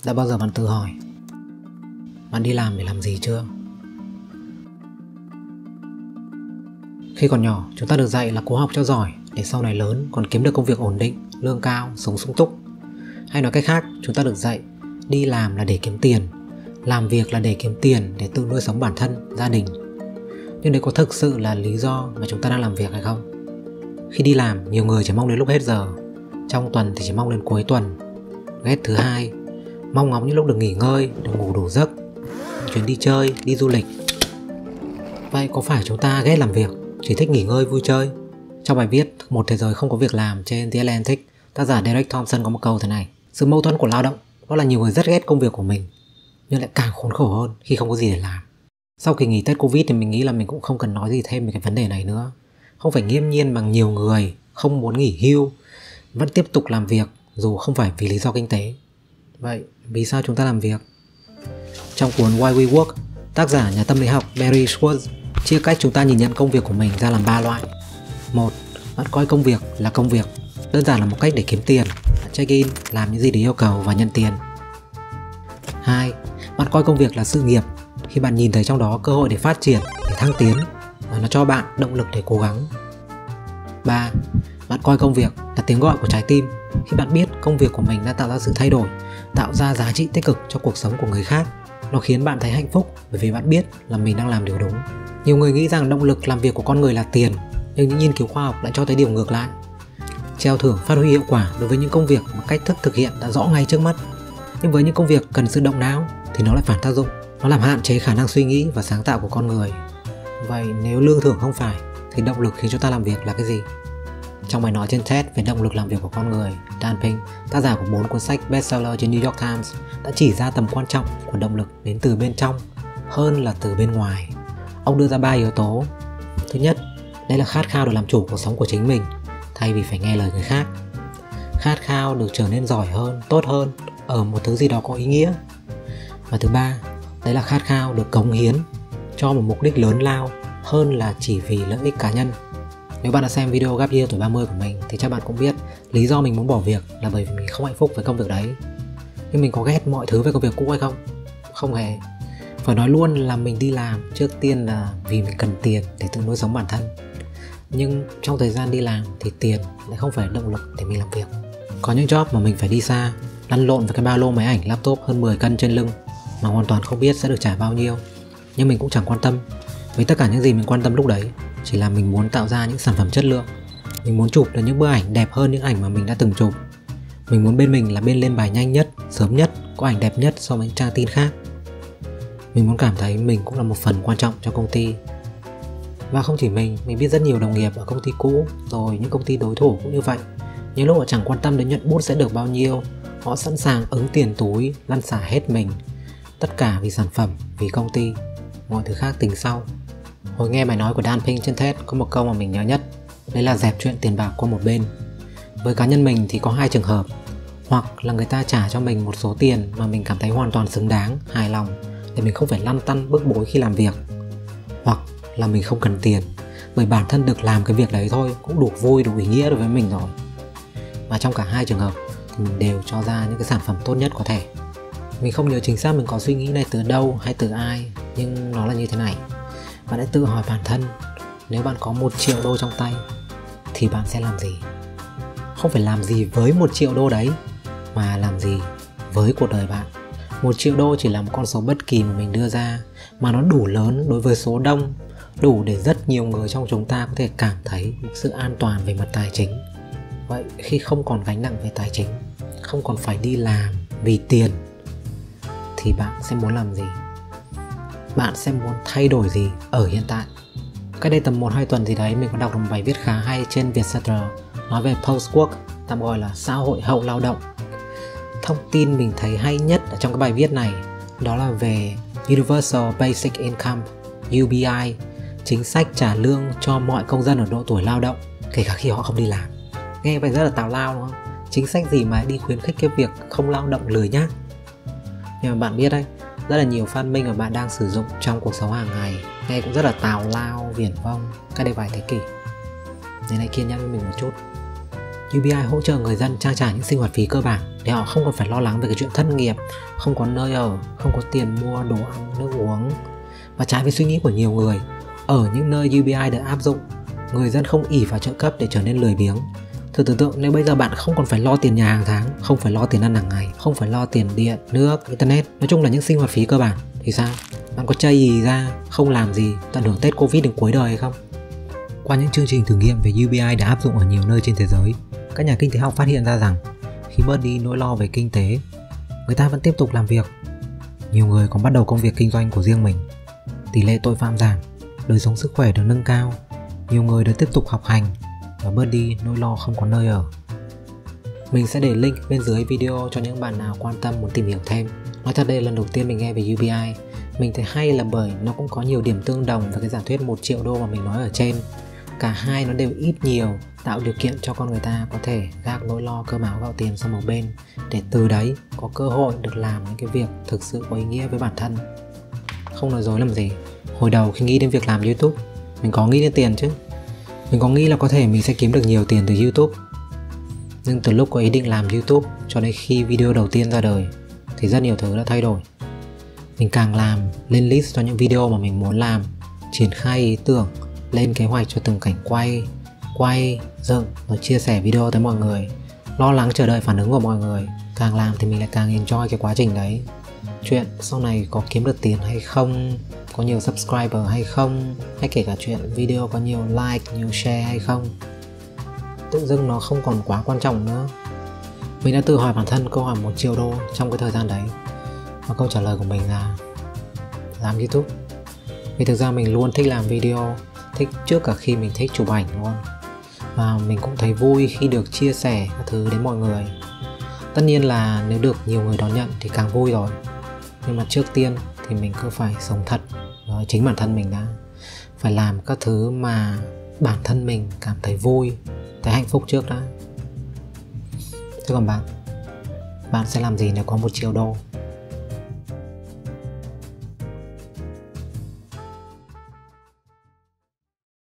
Đã bao giờ bạn tự hỏi bạn đi làm để làm gì chưa? Khi còn nhỏ, chúng ta được dạy là cố học cho giỏi để sau này lớn còn kiếm được công việc ổn định, lương cao, sống sung túc. Hay nói cách khác, chúng ta được dạy đi làm là để kiếm tiền, làm việc là để kiếm tiền để tự nuôi sống bản thân, gia đình. Nhưng đấy có thực sự là lý do mà chúng ta đang làm việc hay không? Khi đi làm, nhiều người chỉ mong đến lúc hết giờ, trong tuần thì chỉ mong đến cuối tuần. Ghét thứ hai, mong ngóng những lúc được nghỉ ngơi, được ngủ đủ giấc, chuyến đi chơi, đi du lịch. Vậy có phải chúng ta ghét làm việc, chỉ thích nghỉ ngơi vui chơi? Trong bài viết Một Thế Giới Không Có Việc Làm trên The Atlantic, tác giả Derek Thompson có một câu thế này: sự mâu thuẫn của lao động đó là nhiều người rất ghét công việc của mình, nhưng lại càng khốn khổ hơn khi không có gì để làm. Sau kỳ nghỉ Tết Covid thì mình nghĩ là mình cũng không cần nói gì thêm về cái vấn đề này nữa. Không phải nghiêm nhiên bằng nhiều người không muốn nghỉ hưu, vẫn tiếp tục làm việc dù không phải vì lý do kinh tế. Vậy vì sao chúng ta làm việc? Trong cuốn Why We Work, tác giả nhà tâm lý học Barry Schwartz chia cách chúng ta nhìn nhận công việc của mình ra làm 3 loại. 1. Bạn coi công việc là công việc, đơn giản là một cách để kiếm tiền, check in, làm những gì để yêu cầu và nhận tiền. 2. Bạn coi công việc là sự nghiệp, khi bạn nhìn thấy trong đó cơ hội để phát triển, để thăng tiến, và nó cho bạn động lực để cố gắng. 3. Bạn coi công việc là tiếng gọi của trái tim, khi bạn biết công việc của mình đã tạo ra sự thay đổi, tạo ra giá trị tích cực cho cuộc sống của người khác. Nó khiến bạn thấy hạnh phúc bởi vì bạn biết là mình đang làm điều đúng. Nhiều người nghĩ rằng động lực làm việc của con người là tiền, nhưng những nghiên cứu khoa học lại cho thấy điều ngược lại. Treo thưởng phát huy hiệu quả đối với những công việc mà cách thức thực hiện đã rõ ngay trước mắt. Nhưng với những công việc cần sự động não thì nó lại phản tác dụng. Nó làm hạn chế khả năng suy nghĩ và sáng tạo của con người. Vậy nếu lương thưởng không phải thì động lực khiến chúng ta làm việc là cái gì? Trong bài nói trên TED về động lực làm việc của con người, Dan Pink, tác giả của 4 cuốn sách bestseller trên New York Times, đã chỉ ra tầm quan trọng của động lực đến từ bên trong hơn là từ bên ngoài. Ông đưa ra 3 yếu tố. Thứ nhất, đây là khát khao được làm chủ cuộc sống của chính mình thay vì phải nghe lời người khác. Khát khao được trở nên giỏi hơn, tốt hơn ở một thứ gì đó có ý nghĩa. Và thứ ba, đấy là khát khao được cống hiến cho một mục đích lớn lao hơn là chỉ vì lợi ích cá nhân. Nếu bạn đã xem video Gap Year tuổi 30 của mình thì chắc bạn cũng biết lý do mình muốn bỏ việc là bởi vì mình không hạnh phúc với công việc đấy. Nhưng mình có ghét mọi thứ về công việc cũ hay không? Không hề. Phải nói luôn là mình đi làm trước tiên là vì mình cần tiền để tự nuôi sống bản thân. Nhưng trong thời gian đi làm thì tiền lại không phải động lực để mình làm việc. Có những job mà mình phải đi xa, lăn lộn với cái ba lô máy ảnh laptop hơn 10 cân trên lưng mà hoàn toàn không biết sẽ được trả bao nhiêu. Nhưng mình cũng chẳng quan tâm, vì tất cả những gì mình quan tâm lúc đấy chỉ là mình muốn tạo ra những sản phẩm chất lượng. Mình muốn chụp được những bức ảnh đẹp hơn những ảnh mà mình đã từng chụp. Mình muốn bên mình là bên lên bài nhanh nhất, sớm nhất, có ảnh đẹp nhất so với những trang tin khác. Mình muốn cảm thấy mình cũng là một phần quan trọng trong công ty. Và không chỉ mình biết rất nhiều đồng nghiệp ở công ty cũ, rồi những công ty đối thủ cũng như vậy. Những lúc họ chẳng quan tâm đến nhận bút sẽ được bao nhiêu, họ sẵn sàng ứng tiền túi, lăn xả hết mình. Tất cả vì sản phẩm, vì công ty, mọi thứ khác tính sau. Hồi nghe bài nói của Dan Pink trên TED có một câu mà mình nhớ nhất. Đấy là dẹp chuyện tiền bạc qua một bên. Với cá nhân mình thì có 2 trường hợp. Hoặc là người ta trả cho mình một số tiền mà mình cảm thấy hoàn toàn xứng đáng, hài lòng, để mình không phải lăn tăn bức bối khi làm việc. Hoặc là mình không cần tiền, bởi bản thân được làm cái việc đấy thôi cũng đủ vui, đủ ý nghĩa đối với mình rồi. Và trong cả 2 trường hợp thì mình đều cho ra những cái sản phẩm tốt nhất có thể. Mình không nhớ chính xác mình có suy nghĩ này từ đâu hay từ ai, nhưng nó là như thế này. Bạn hãy tự hỏi bản thân, nếu bạn có 1 triệu đô trong tay thì bạn sẽ làm gì? Không phải làm gì với 1 triệu đô đấy, mà làm gì với cuộc đời bạn. 1 triệu đô chỉ là một con số bất kỳ mà mình đưa ra, mà nó đủ lớn đối với số đông, đủ để rất nhiều người trong chúng ta có thể cảm thấy một sự an toàn về mặt tài chính. Vậy khi không còn gánh nặng về tài chính, không còn phải đi làm vì tiền, thì bạn sẽ muốn làm gì? Bạn sẽ muốn thay đổi gì ở hiện tại? Cách đây tầm 1-2 tuần gì đấy, mình có đọc được một bài viết khá hay trên Vietcetera nói về post-work, tạm gọi là xã hội hậu lao động. Thông tin mình thấy hay nhất ở trong cái bài viết này đó là về Universal Basic Income, UBI, chính sách trả lương cho mọi công dân ở độ tuổi lao động, kể cả khi họ không đi làm. Nghe vậy rất là tào lao đúng không? Chính sách gì mà đi khuyến khích cái việc không lao động lười nhác. Nhưng mà bạn biết đấy, rất là nhiều phát minh mà bạn đang sử dụng trong cuộc sống hàng ngày nghe cũng rất là tào lao, viển vông cách đây vài thế kỷ. Nên hãy kiên nhẫn với mình một chút. UBI hỗ trợ người dân trang trải những sinh hoạt phí cơ bản để họ không còn phải lo lắng về cái chuyện thất nghiệp, không có nơi ở, không có tiền mua đồ ăn, nước uống. Và trái với suy nghĩ của nhiều người, ở những nơi UBI được áp dụng, người dân không ỷ vào trợ cấp để trở nên lười biếng. Thử tưởng tượng nếu bây giờ bạn không còn phải lo tiền nhà hàng tháng, không phải lo tiền ăn hàng ngày, không phải lo tiền điện, nước, internet, nói chung là những sinh hoạt phí cơ bản, thì sao? Bạn có chây gì ra, không làm gì, tận hưởng Tết Covid đến cuối đời hay không? Qua những chương trình thử nghiệm về UBI đã áp dụng ở nhiều nơi trên thế giới, các nhà kinh tế học phát hiện ra rằng khi bớt đi nỗi lo về kinh tế, người ta vẫn tiếp tục làm việc. Nhiều người còn bắt đầu công việc kinh doanh của riêng mình. Tỷ lệ tội phạm giảm, đời sống sức khỏe được nâng cao, nhiều người được tiếp tục học hành và bớt đi nỗi lo không có nơi ở. Mình sẽ để link bên dưới video cho những bạn nào quan tâm muốn tìm hiểu thêm. Nói thật đây là lần đầu tiên mình nghe về UBI. Mình thấy hay là bởi nó cũng có nhiều điểm tương đồng với cái giả thuyết 1 triệu đô mà mình nói ở trên. Cả hai nó đều ít nhiều tạo điều kiện cho con người ta có thể gác nỗi lo cơm áo gạo tiền sang một bên, để từ đấy có cơ hội được làm những cái việc thực sự có ý nghĩa với bản thân. Không nói dối làm gì, hồi đầu khi nghĩ đến việc làm YouTube, mình có nghĩ đến tiền chứ. Mình có nghĩ là có thể mình sẽ kiếm được nhiều tiền từ YouTube. Nhưng từ lúc có ý định làm YouTube cho đến khi video đầu tiên ra đời thì rất nhiều thứ đã thay đổi. Mình càng làm, lên list cho những video mà mình muốn làm, triển khai ý tưởng, lên kế hoạch cho từng cảnh quay, dựng rồi chia sẻ video tới mọi người, lo lắng chờ đợi phản ứng của mọi người. Càng làm thì mình lại càng enjoy cái quá trình đấy. Chuyện sau này có kiếm được tiền hay không, có nhiều subscriber hay không, hay kể cả chuyện video có nhiều like, nhiều share hay không, tự dưng nó không còn quá quan trọng nữa. Mình đã tự hỏi bản thân câu hỏi 1 triệu đô trong cái thời gian đấy, và câu trả lời của mình là làm YouTube. Vì thực ra mình luôn thích làm video, thích trước cả khi mình thích chụp ảnh luôn. Và mình cũng thấy vui khi được chia sẻ các thứ đến mọi người. Tất nhiên là nếu được nhiều người đón nhận thì càng vui rồi. Nhưng mà trước tiên thì mình cứ phải sống thật với chính bản thân mình đã. Phải làm các thứ mà bản thân mình cảm thấy vui, thấy hạnh phúc trước đã. Thế còn bạn sẽ làm gì nếu có 1 triệu đô?